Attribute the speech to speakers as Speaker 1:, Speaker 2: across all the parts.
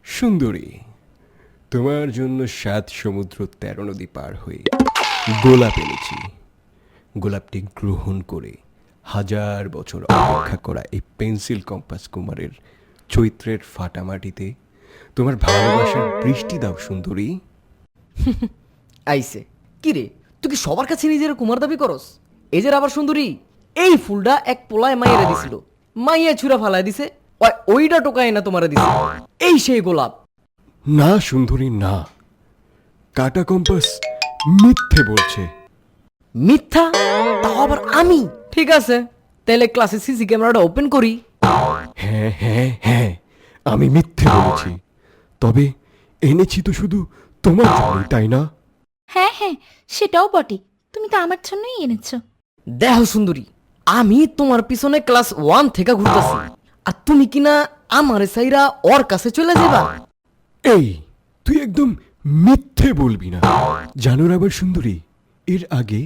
Speaker 1: সুন্দরী, তোমার জন্য 7 সমুদ্র 13 নদী পার হয়ে গোলাপ এনেছি। গোলাপটি গ্রহণ করে 1000 বছর অপেক্ষা করা এই পেন্সিল কম্পাস কুমারের চৈত্রের ফাটা মাটিতে তোমার ভালোবাসার বৃষ্টি দাও সুন্দরী।
Speaker 2: আইসে কি রে, তুই কি সবার কাছে নিজের কুমার দাবি করস? এই যে আবার সুন্দরী, এই ফুলটা এক পোলায় মাইয়ারে দিছিল, মাইয়া ছুরা ফালায় দিছে, ওইটা টোকায় না তোমারে দিছে, এই সেই গোলাপ।
Speaker 1: না সুন্দরী না, কাটা কম্পাস মিথ্যে বলছে।
Speaker 2: মিথ্যা? তাও আবার আমি? ঠিক আছে, তাহলে ক্লাসে সিসি ক্যামেরাটা ওপেন করি।
Speaker 1: হ্যাঁ হ্যাঁ হ্যাঁ, আমি মিথ্যে বলেছি, তবে এনেছি তো শুধু তোমার জন্যই, তাই না?
Speaker 3: হ্যাঁ হ্যাঁ, সেটাও বটে, তুমি তো আমার জন্যই এনেছো।
Speaker 2: দেহ সুন্দরী, আমি তোমার পিছনে ক্লাস 1 থেকে ঘুরতেছি, আর তুমি কিনা আমার সাইরা ওর কাছে চলে যাবা।
Speaker 1: এই, তুই একদম মিথ্যে বলবি না। জানোর আবার সুন্দরী, এর আগে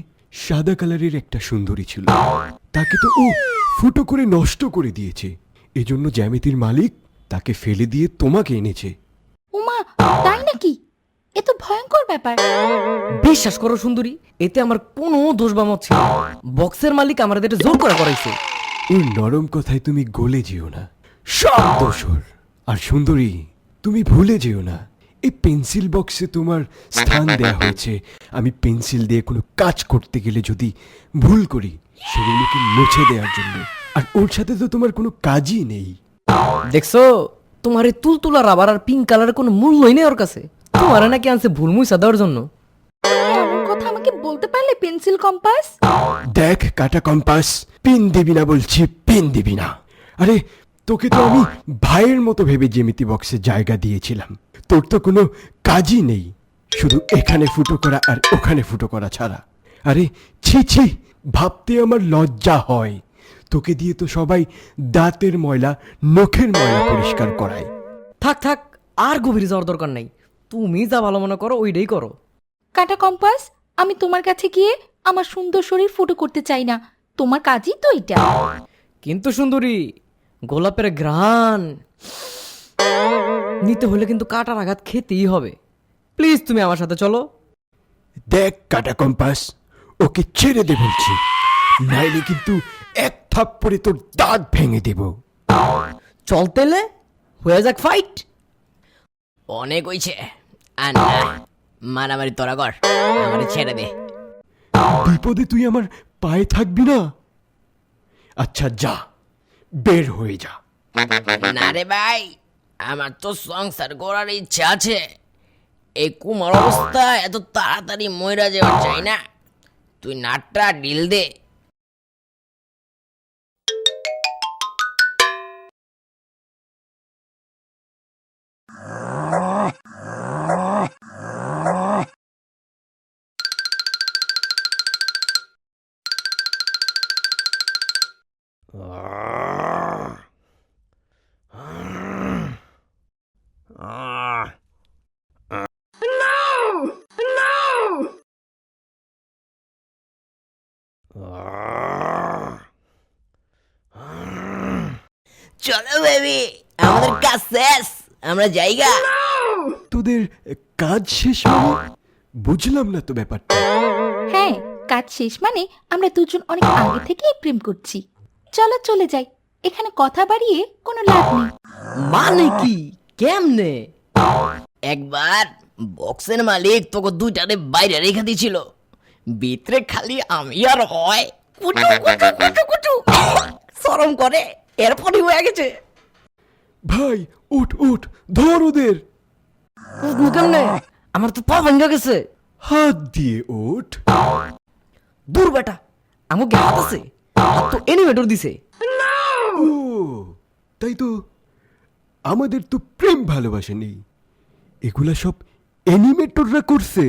Speaker 1: সাদা কালারের একটা সুন্দরী ছিল, তাকে তো ও ফুটো করে নষ্ট করে দিয়েছে। এজন্য জ্যামিতির মালিক তাকে ফেলে দিয়ে তোমাকে এনেছে।
Speaker 3: উমা, তাই নাকি? এ তো ভয়ঙ্কর ব্যাপার।
Speaker 2: বিশ্বাস করো সুন্দরী, এতে আমার কোনো দোষ বামত ছিল না। বক্সের মালিক আমাদের এটা জোর করে করাইছে।
Speaker 1: ওর নরম কথায় তুমি গলে যেও না, সব দোষ ওর। আর সুন্দরী, তুমি ভুলে যেও না, এই পেন্সিল বক্সে তোমার স্থান দেয়া হয়েছে। আমি পেন্সিল দিয়ে কোনো কাজ করতে গেলে যদি ভুল করি, সেগুলোকে মুছে দেওয়ার জন্য। আর ওর সাথে তো তোমার কোনো কাজই নেই।
Speaker 2: দেখছো, তোমার এই তুলতুলা রাবার আর পিঙ্ক কালারের কোনো মূল্যই নেই ওর কাছে। তোমার নাকি আনছে ভুল মুছা দেওয়ার জন্য।
Speaker 3: এমন কথা আমাকে বলতে পারলে পেন্সিল কম্পাস?
Speaker 1: দেখ কাটা কম্পাস, পিন দিবি না বলছি, পিন দিবি না। আরে তোকে তো আমি ভাইয়ের মতো ভেবে জ্যামিতি বক্সে জায়গা দিয়েছিলাম। তোর তো কোনো কাজই নেই, শুধু এখানে ফুটো করা আর ওখানে ফুটো করা ছাড়া। আরে ছি ছি, ভাবতে আমার লজ্জা হয়। তোকে দিয়ে তো সবাই দাঁতের ময়লা, নখের ময়লা পরিষ্কার করায়।
Speaker 2: থাক থাক, আর গভীর যাওয়ার দরকার নাই। তুমি যা ভালো মনে করো ওইটাই করো।
Speaker 3: কাটা কম্পাস, আমি তোমার কাছে গিয়ে আমার সুন্দর শরীর ফটো করতে চাই না, তোমার কাজই তো এটা।
Speaker 2: কিন্তু সুন্দরী, গোলাপের ঘ্রাণ নিতে হলে কিন্তু কাটার আঘাত খেতেই হবে। প্লিজ তুমি আমার সাথে চলো।
Speaker 1: দেখ কাটা কম্পাস, ওকে ছেড়ে দে বলছি, নাইলে কিন্তু এক থাপ্পড়ে তোর দাঁত ভেঙে দেব।
Speaker 2: চলতেলে হয়ে যাক ফাইট।
Speaker 4: অনেক হইছে, আর না, মারামারি তোরা কর, আমারে ছেড়ে দে।
Speaker 1: বিপদে তুই আমার পায়ে থাকবি না? আচ্ছা যা, বের হয়ে যা।
Speaker 4: না রে ভাই, আমার তো সংসার করার ইচ্ছা আছে। এই কুমার অবস্থা এত তাড়াতাড়ি মইরা যাওয়া চাই না। তুই নাটটা ডিল দে। চলো বেবি, আমাদের কাজ শেষ, আমরা জায়গা।
Speaker 1: তোদের কাজ শেষ মানে? বুঝলাম না তো ব্যাপারটা।
Speaker 3: হ্যাঁ, কাজ শেষ মানে আমরা দুজন অনেক আগে থেকেই প্রেম করছি। চলো চলে যাই, এখানে কথা বাড়িয়ে কোনো লাভ নেই।
Speaker 2: মানে কি, কেমনে?
Speaker 4: একবার বক্সের মালিক তোকে দুইটারে বাইরে রেখে দিছিল, ভিতরে খালি আমি আর হয় কুটু কুটু কুটু কুটু শরম করে, এরপরই হয়ে গেছে।
Speaker 1: ভাই উঠ উঠ, ধর ওদের।
Speaker 2: বুঝলো কেমনে? আমার তো পা ভাঙ্গা গেছে।
Speaker 1: হাত দিয়ে ওঠ।
Speaker 2: দূর বেটা, আমাকে হাত আছে, হাত তো এনিমেটর দিছে।
Speaker 1: ও তাই তো, আমাদের তো প্রেম ভালোবাসা নেই, এগুলা সব অ্যানিমেটররা করছে।